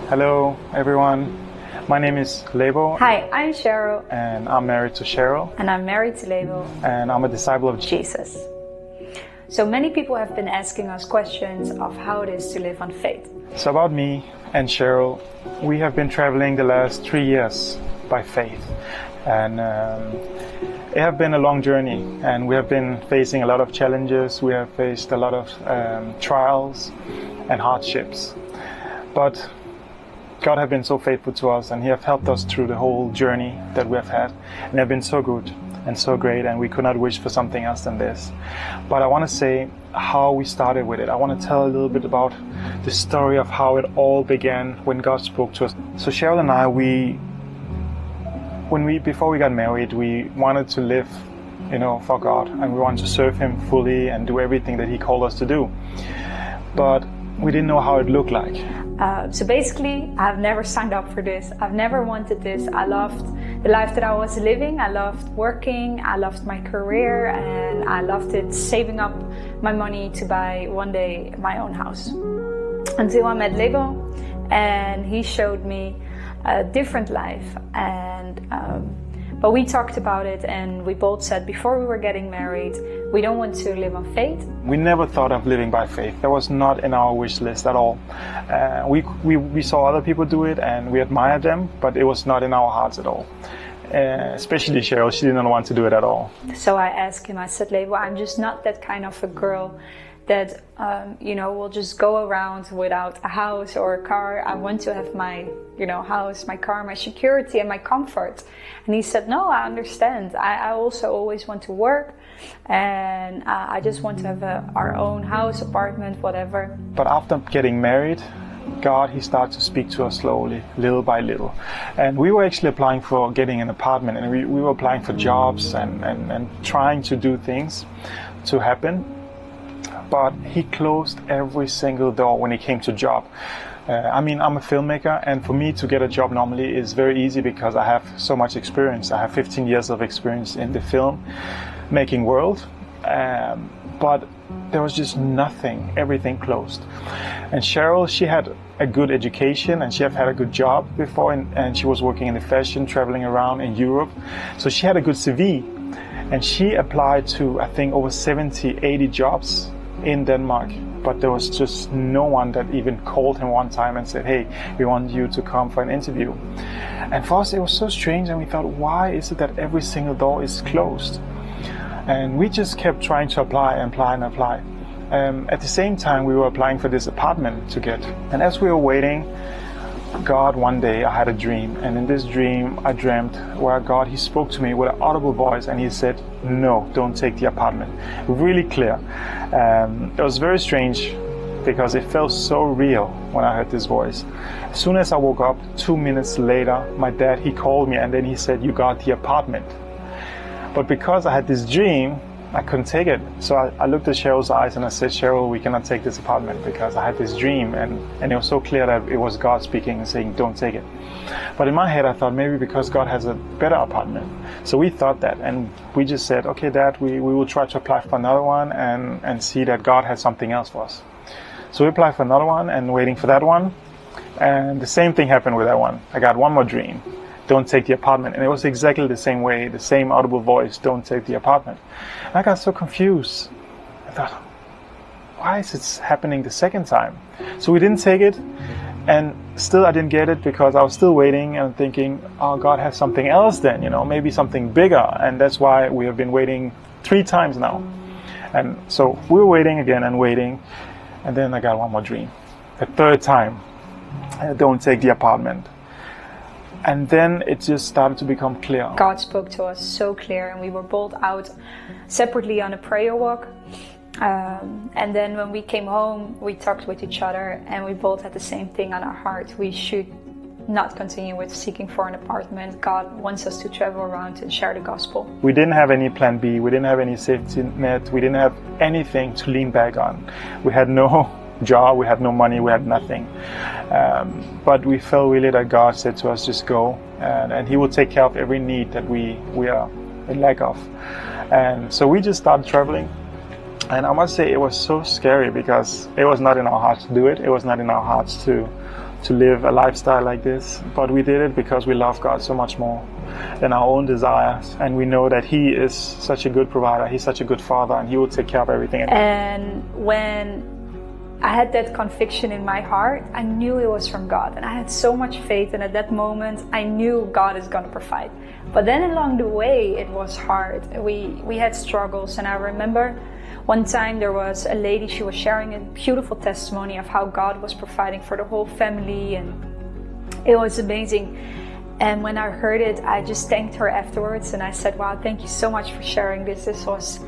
Hello everyone, my name is Lebo. Hi, I'm Sheryl. And I'm married to Sheryl. And I'm married to Lebo. And I'm a disciple of Jesus. So many people have been asking us questions of how it is to live on faith. So about me and Sheryl, we have been traveling the last 3 years by faith. And it has been a long journey, and we have been facing a lot of challenges. We have faced a lot of trials and hardships. But God has been so faithful to us, and He has helped us through the whole journey that we have had. And they have been so good and so great, and we could not wish for something else than this. But I want to say how we started with it. I want to tell a little bit about the story of how it all began when God spoke to us. So Sheryl and I, before we got married, we wanted to live, for God, and we wanted to serve Him fully and do everything that He called us to do. But we didn't know how it looked like. So basically, I've never signed up for this. I've never wanted this. I loved the life that I was living. I loved working. I loved my career, and I loved it saving up my money to buy one day my own house. Until I met Lebo, and he showed me a different life. But we talked about it, and we both said before we were getting married, we don't want to live on faith. We never thought of living by faith. That was not in our wish list at all. We saw other people do it, and we admired them, but it was not in our hearts at all. Especially Sheryl, she didn't want to do it at all. So I asked him, I said, Lebo, I'm just not that kind of a girl that will just go around without a house or a car. I want to have my house, my car, my security and my comfort. And he said, no, I understand. I also always want to work, and I just want to have our own house, apartment, whatever. But after getting married, God, He started to speak to us slowly, little by little. And we were actually applying for getting an apartment, and we were applying for jobs and trying to do things to happen. But He closed every single door when it came to job. I'm a filmmaker, and for me to get a job normally is very easy because I have so much experience. I have 15 years of experience in the film making world. But there was just nothing, everything closed. And Sheryl, she had a good education, and she had a good job before, and she was working in the fashion, traveling around in Europe. So she had a good CV, and she applied to, I think, over 70, 80 jobs in Denmark, but there was just no one that even called him one time and said, hey, we want you to come for an interview. And for us it was so strange, and we thought, why is it that every single door is closed? And we just kept trying to apply. At the same time, we were applying for this apartment to get. And as we were waiting, God, one day I had a dream, and in this dream I dreamt where God, He spoke to me with an audible voice, and He said, no, don't take the apartment. Really clear. It was very strange because it felt so real when I heard this voice. As soon as I woke up, 2 minutes later, my dad, he called me, and then he said, you got the apartment. But because I had this dream, I couldn't take it. So I looked at Sheryl's eyes and I said, Sheryl, we cannot take this apartment because I had this dream, and it was so clear that it was God speaking and saying, don't take it. But in my head I thought maybe because God has a better apartment. So we thought that, and we just said, okay, Dad, we will try to apply for another one and see that God has something else for us. So we applied for another one and waiting for that one, and the same thing happened with that one. I got one more dream. Don't take the apartment. And it was exactly the same way, the same audible voice, don't take the apartment. And I got so confused. I thought, why is it happening the second time? So we didn't take it, and still I didn't get it because I was still waiting and thinking, oh, God has something else then, maybe something bigger. And that's why we have been waiting 3 times now. And so we were waiting again and waiting, and then I got one more dream. The 3rd time, don't take the apartment. And then it just started to become clear. God spoke to us so clear, and we were both out separately on a prayer walk. And then when we came home, we talked with each other, and we both had the same thing on our heart. We should not continue with seeking for an apartment. God wants us to travel around and share the gospel. We didn't have any plan B. We didn't have any safety net. We didn't have anything to lean back on. We had no job, we had no money, we had nothing. But we felt really that God said to us, just go, and He will take care of every need that we are in lack of. And so we just started traveling. And I must say it was so scary because it was not in our hearts to do it. It was not in our hearts to to live a lifestyle like this, but we did it because we love God so much more than our own desires, and we know that He is such a good provider, He's such a good Father, and He will take care of everything. And when I had that conviction in my heart, I knew it was from God, and I had so much faith, and at that moment I knew God is going to provide. But then along the way it was hard. We had struggles, and I remember one time there was a lady, she was sharing a beautiful testimony of how God was providing for the whole family, and it was amazing. And when I heard it, I just thanked her afterwards, and I said, wow, thank you so much for sharing this. This was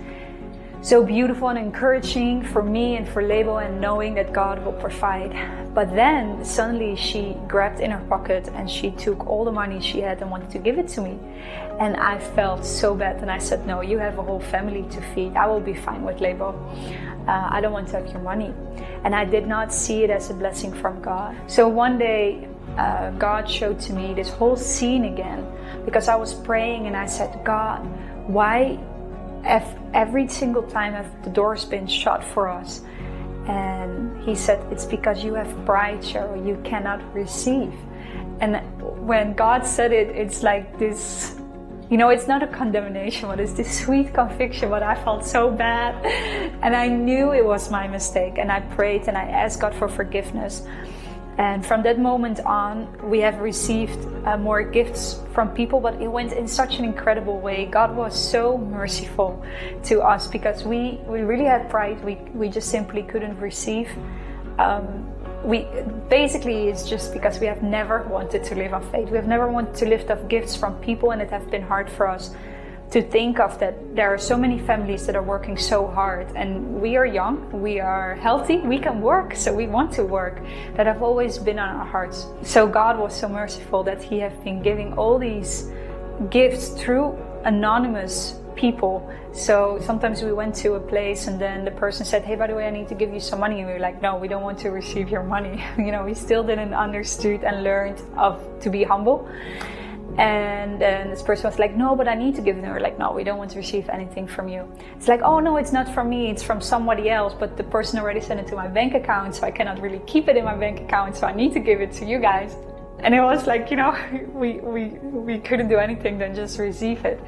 so beautiful and encouraging for me and for Lebo, and knowing that God will provide. But then suddenly she grabbed in her pocket and she took all the money she had and wanted to give it to me. And I felt so bad, and I said, no, you have a whole family to feed. I will be fine with Lebo. I don't want to have your money. And I did not see it as a blessing from God. So one day God showed to me this whole scene again, because I was praying and I said, God, why every single time have the doors been shut for us? And He said, it's because you have pride, Sheryl. You cannot receive. And when God said it, it's like this, you know, it's not a condemnation, but it's this sweet conviction. But I felt so bad, and I knew it was my mistake, and I prayed and I asked God for forgiveness. And from that moment on, we have received more gifts from people, but it went in such an incredible way. God was so merciful to us, because we really had pride. We just simply couldn't receive. Basically, it's just because we have never wanted to live on faith. We have never wanted to lift up gifts from people, and it has been hard for us to think of that there are so many families that are working so hard, and we are young, we are healthy, we can work, so we want to work. That have always been on our hearts. So God was so merciful that He has been giving all these gifts through anonymous people. So sometimes we went to a place and then the person said, hey, by the way, I need to give you some money, and we were like, no, we don't want to receive your money. You know, we still didn't understood and learned to be humble. And then this person was like, no, but I need to give it. And we're like, no, we don't want to receive anything from you. It's like, oh no, it's not from me, it's from somebody else, but the person already sent it to my bank account, so I cannot really keep it in my bank account, so I need to give it to you guys. And it was like, you know, we couldn't do anything than just receive it.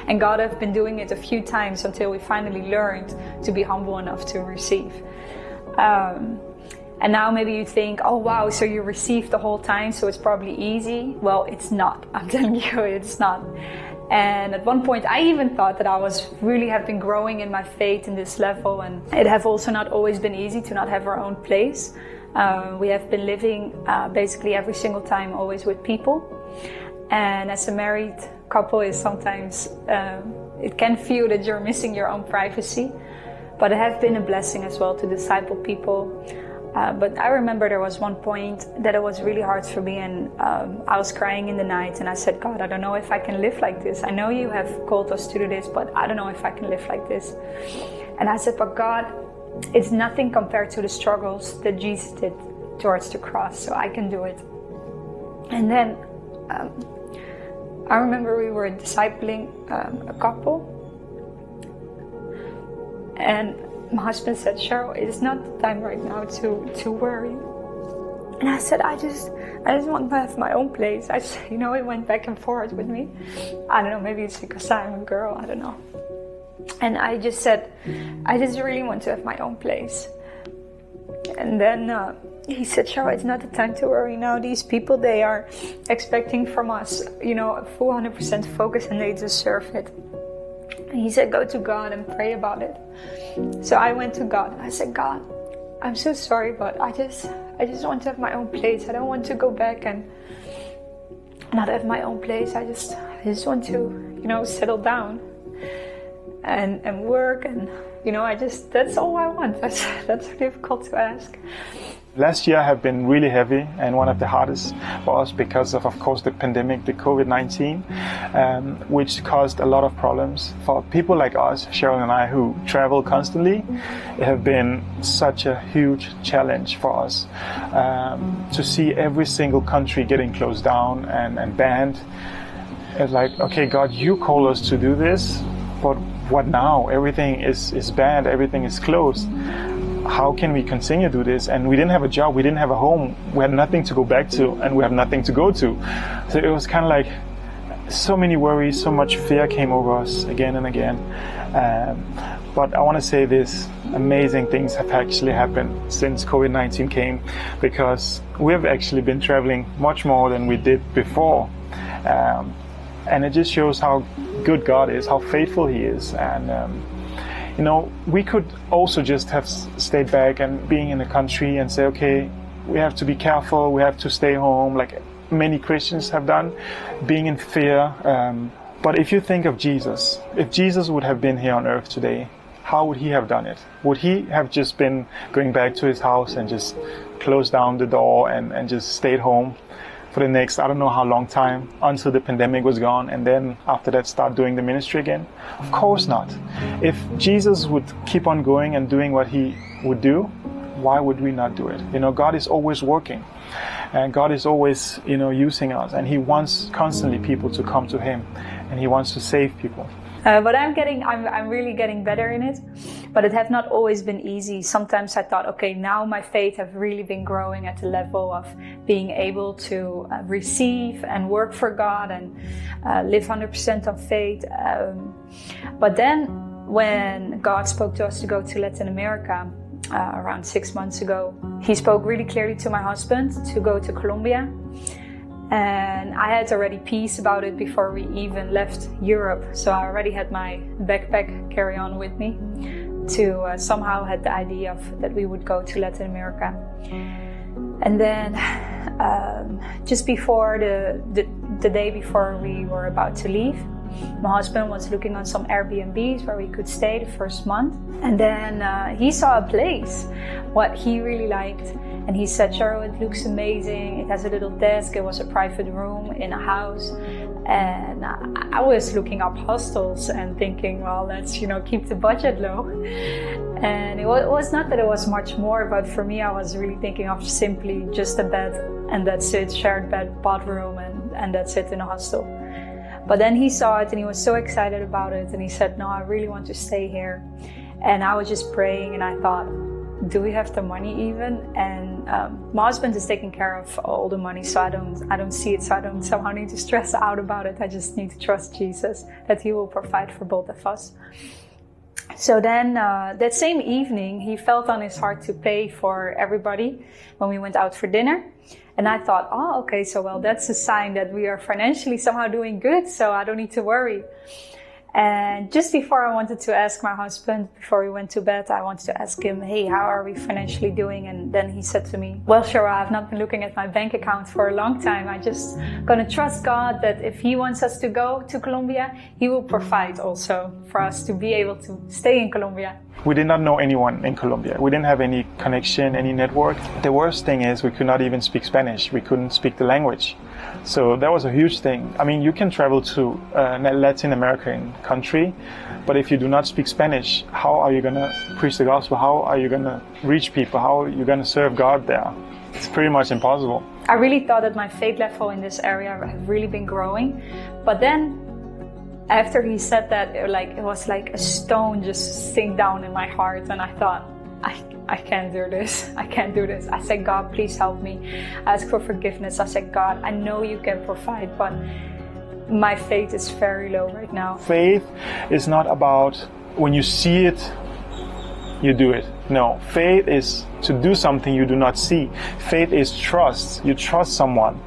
And God has been doing it a few times until we finally learned to be humble enough to receive. And now maybe you think, oh wow, so you received the whole time, so it's probably easy. Well, it's not. I'm telling you, it's not. And at one point I even thought that I was really have been growing in my faith in this level, and it have also not always been easy to not have our own place. We have been living basically every single time always with people. And as a married couple, is sometimes it can feel that you're missing your own privacy. But it has been a blessing as well to disciple people. But I remember there was one point that it was really hard for me, and I was crying in the night, and I said, God, I don't know if I can live like this. I know you have called us to do this, but I don't know if I can live like this. And I said, but God, it's nothing compared to the struggles that Jesus did towards the cross, so I can do it. And then I remember we were discipling a couple, and my husband said, Sheryl, it's not the time right now to worry. And I said, I just want to have my own place. You know, it went back and forth with me. I don't know, maybe it's because I'm a girl, I don't know. And I just said, I just really want to have my own place. And then he said, Sheryl, it's not the time to worry now. These people, they are expecting from us, you know, a full 100% focus, and they deserve it. And he said, go to God and pray about it. So I went to God. I said, God, I'm so sorry, but I just want to have my own place. I don't want to go back and not have my own place. I just want to, you know, settle down and work, and you know, that's all I want. That's difficult to ask. Last year have been really heavy and one of the hardest for us because of course, the pandemic, the COVID-19, which caused a lot of problems for people like us, Sheryl and I, who travel constantly. It have been such a huge challenge for us to see every single country getting closed down and banned. It's like, okay, God, you call us to do this, but what now? Everything is banned, everything is closed. how can we continue to do this? And we didn't have a job, we didn't have a home, we had nothing to go back to, and we have nothing to go to. So it was kind of like so many worries, so much fear came over us again and again. But I want to say this, amazing things have actually happened since COVID-19 came, because we have actually been traveling much more than we did before. And it just shows how good God is, how faithful He is. And you know, we could also just have stayed back and being in the country and say, okay, we have to be careful, we have to stay home, like many Christians have done, being in fear. But if you think of Jesus, if Jesus would have been here on earth today, how would He have done it? Would He have just been going back to His house and just closed down the door and just stayed home for the next, I don't know how long time, until the pandemic was gone, and then after that start doing the ministry again? Of course not. If Jesus would keep on going and doing what He would do, why would we not do it? You know, God is always working, and God is always, you know, using us, and He wants constantly people to come to Him, and He wants to save people. But I'm really getting better in it. But it has not always been easy. Sometimes I thought, okay, now my faith have really been growing at the level of being able to receive and work for God and live 100% on faith. But then when God spoke to us to go to Latin America around 6 months ago, He spoke really clearly to my husband to go to Colombia. And I had already peace about it before we even left Europe. So I already had my backpack carry-on with me to somehow had the idea of that we would go to Latin America. And then just before the day before we were about to leave, my husband was looking on some Airbnbs where we could stay the first month. And then he saw a place, what he really liked. And he said, Sheryl, it looks amazing. It has a little desk. It was a private room in a house. And I was looking up hostels and thinking, well, let's, you know, keep the budget low. And it was not that it was much more, but for me, I was really thinking of simply just a bed and that's it, shared bed, bathroom, and that's it in a hostel. But then he saw it and he was so excited about it. And he said, no, I really want to stay here. And I was just praying and I thought, do we have the money even? And my husband is taking care of all the money, so I don't see it, so I don't somehow need to stress out about it. I just need to trust Jesus that He will provide for both of us. So then that same evening, He felt on His heart to pay for everybody when we went out for dinner. And I thought, oh, okay, so well, that's a sign that we are financially somehow doing good, so I don't need to worry. And just before I wanted to ask my husband, before we went to bed, I wanted to ask him, hey, how are we financially doing? And then he said to me, well, Sheryl, I've not been looking at my bank account for a long time. I just gonna trust God that if He wants us to go to Colombia, He will provide also for us to be able to stay in Colombia. We did not know anyone in Colombia. We didn't have any connection, any network. The worst thing is we could not even speak Spanish. We couldn't speak the language. So that was a huge thing. I mean, you can travel to a Latin American country, but if you do not speak Spanish, how are you going to preach the gospel? How are you going to reach people? How are you going to serve God there? It's pretty much impossible. I really thought that my faith level in this area had really been growing. But then after he said that, it was like a stone just sink down in my heart, and I thought, I can't do this. I can't do this. I said, God, please help me. I asked for forgiveness. I said, God, I know You can provide, but my faith is very low right now. Faith is not about when you see it, you do it. No, faith is to do something you do not see. Faith is trust. You trust someone,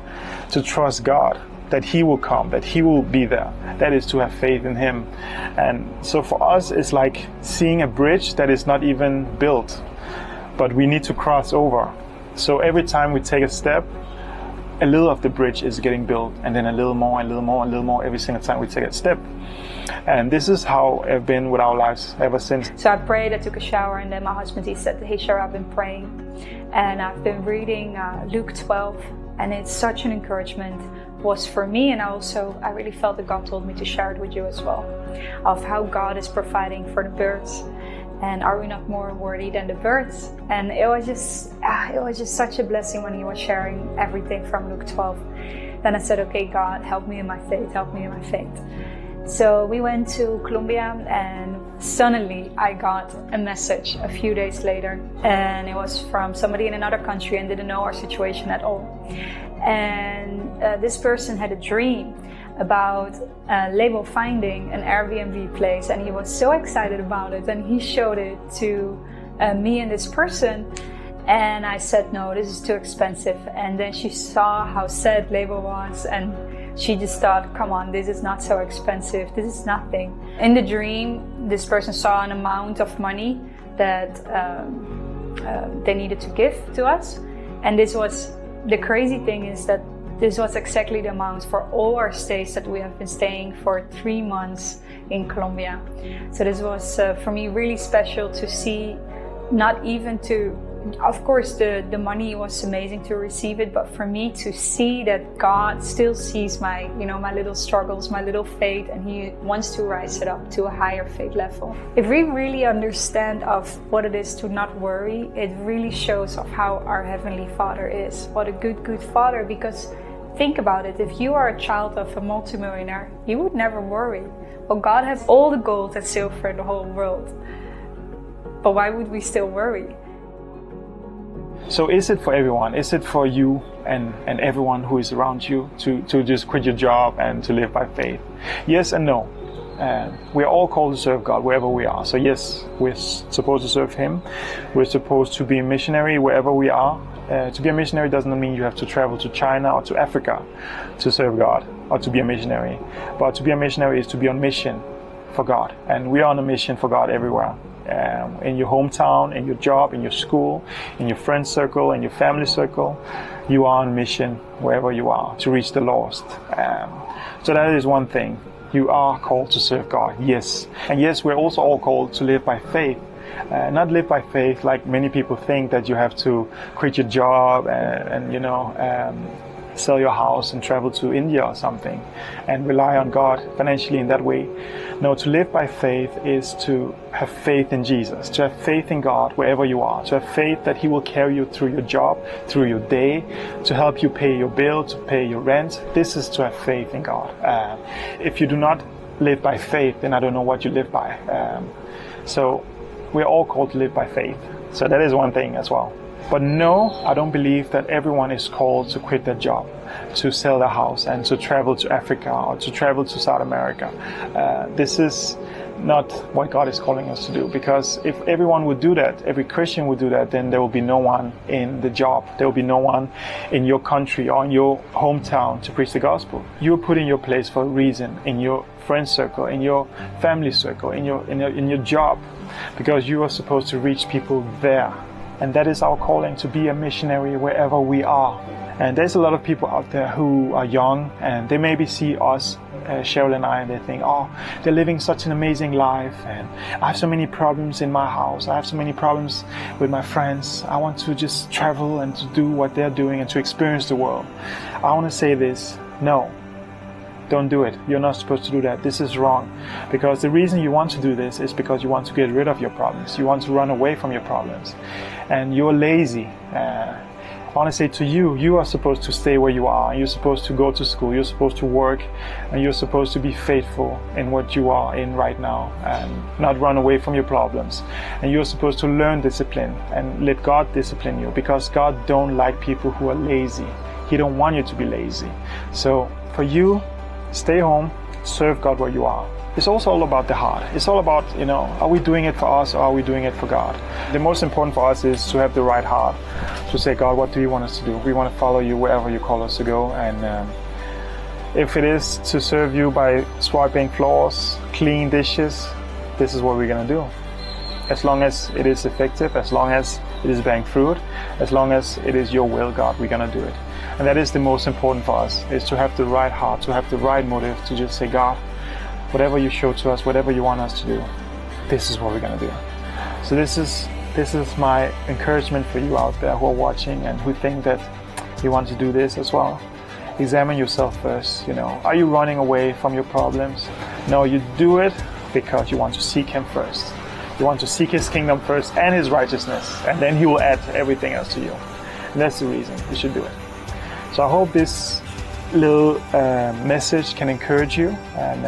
to trust God, that He will come, that He will be there. That is to have faith in Him. And so for us, it's like seeing a bridge that is not even built, but we need to cross over. So every time we take a step, a little of the bridge is getting built, and then a little more, a little more, a little more every single time we take a step. And this is how it's been with our lives ever since. So I prayed, I took a shower, and then my husband, he said, hey Sheryl, I've been praying and I've been reading Luke 12, and it's such an encouragement was for me, and I really felt that God told me to share it with you as well, of how God is providing for the birds. And are we not more worthy than the birds? And it was just such a blessing when he was sharing everything from Luke 12. Then I said, okay, God, help me in my faith, help me in my faith. So we went to Colombia, and suddenly I got a message a few days later, and it was from somebody in another country and didn't know our situation at all. And this person had a dream about Lebo finding an Airbnb place, and he was so excited about it, and he showed it to me and this person. And I said, no, this is too expensive. And then she saw how sad Lebo was, and she just thought, come on, this is not so expensive, this is nothing. In the dream, this person saw an amount of money that they needed to give to us. And this was, the crazy thing is that this was exactly the amount for all our stays that we have been staying for 3 months in Colombia. So this was for me really special to see, not even to, of course the money was amazing to receive it, but for me to see that God still sees my, my little struggles, my little faith, and He wants to rise it up to a higher faith level. If we really understand of what it is to not worry, it really shows of how our Heavenly Father is. What a good Father, because think about it, if you are a child of a multimillionaire, you would never worry. Well, God has all the gold and silver in the whole world. But why would we still worry? So is it for everyone? Is it for you and everyone who is around you to just quit your job and to live by faith? Yes and no. We are all called to serve God wherever we are. So yes, we're supposed to serve Him. We're supposed to be a missionary wherever we are. To be a missionary doesn't mean you have to travel to China or to Africa to serve God or to be a missionary. But to be a missionary is to be on mission for God. And we are on a mission for God everywhere. In your hometown, in your job, in your school, in your friend circle, in your family circle, you are on mission wherever you are to reach the lost. So that is one thing. You are called to serve God, yes. And yes, we're also all called to live by faith. Not live by faith like many people think, that you have to quit your job and sell your house and travel to India or something and rely on God financially in that way. No, to live by faith is to have faith in Jesus, to have faith in God wherever you are, to have faith that He will carry you through your job, through your day, to help you pay your bill, to pay your rent. This is to have faith in God. If you do not live by faith, then I don't know what you live by. So we're all called to live by faith. So that is one thing as well. But no, I don't believe that everyone is called to quit their job, to sell their house and to travel to Africa or to travel to South America. This is not what God is calling us to do, because if everyone would do that, every Christian would do that, then there will be no one in the job. There will be no one in your country or in your hometown to preach the gospel. You are put in your place for a reason, in your friend circle, in your family circle, in your job, because you are supposed to reach people there. And that is our calling, to be a missionary wherever we are. And there's a lot of people out there who are young, and they maybe see us, Sheryl and I, and they think, oh, they're living such an amazing life, and I have so many problems in my house, I have so many problems with my friends, I want to just travel and to do what they're doing and to experience the world. I want to say this, no. Don't do it. You're not supposed to do that. This is wrong. Because the reason you want to do this is because you want to get rid of your problems. You want to run away from your problems. And you're lazy. I want to say to you, you are supposed to stay where you are. You're supposed to go to school. You're supposed to work. And you're supposed to be faithful in what you are in right now. And not run away from your problems. And you're supposed to learn discipline and let God discipline you. Because God don't like people who are lazy. He don't want you to be lazy. So for you, stay home, serve God where you are. It's also all about the heart. It's all about, are we doing it for us or are we doing it for God? The most important for us is to have the right heart, to say, God, what do you want us to do? We want to follow you wherever you call us to go. And if it is to serve you by swiping floors, clean dishes, this is what we're going to do. As long as it is effective, as long as it is bearing fruit, as long as it is your will, God, we're going to do it. And that is the most important for us, is to have the right heart, to have the right motive, to just say, God, whatever you show to us, whatever you want us to do, this is what we're going to do. So this is my encouragement for you out there who are watching and who think that you want to do this as well. Examine yourself first. Are you running away from your problems? No, you do it because you want to seek Him first. You want to seek His kingdom first and His righteousness, and then He will add everything else to you. And that's the reason you should do it. So I hope this little message can encourage you, and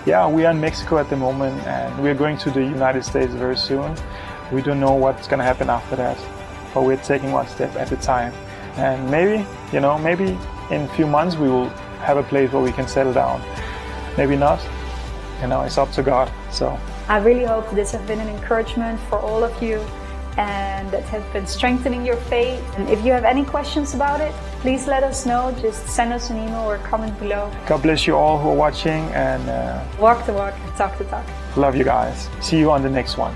yeah, we are in Mexico at the moment, and we're going to the United States very soon. We don't know what's going to happen after that, but we're taking one step at a time. And maybe, maybe in a few months we will have a place where we can settle down. Maybe not. It's up to God. So I really hope this has been an encouragement for all of you, and that has been strengthening your faith. And if you have any questions about it, please let us know. Just send us an email or comment below. God bless you all who are watching, and walk the walk and talk the talk. love you guys. See you on the next one.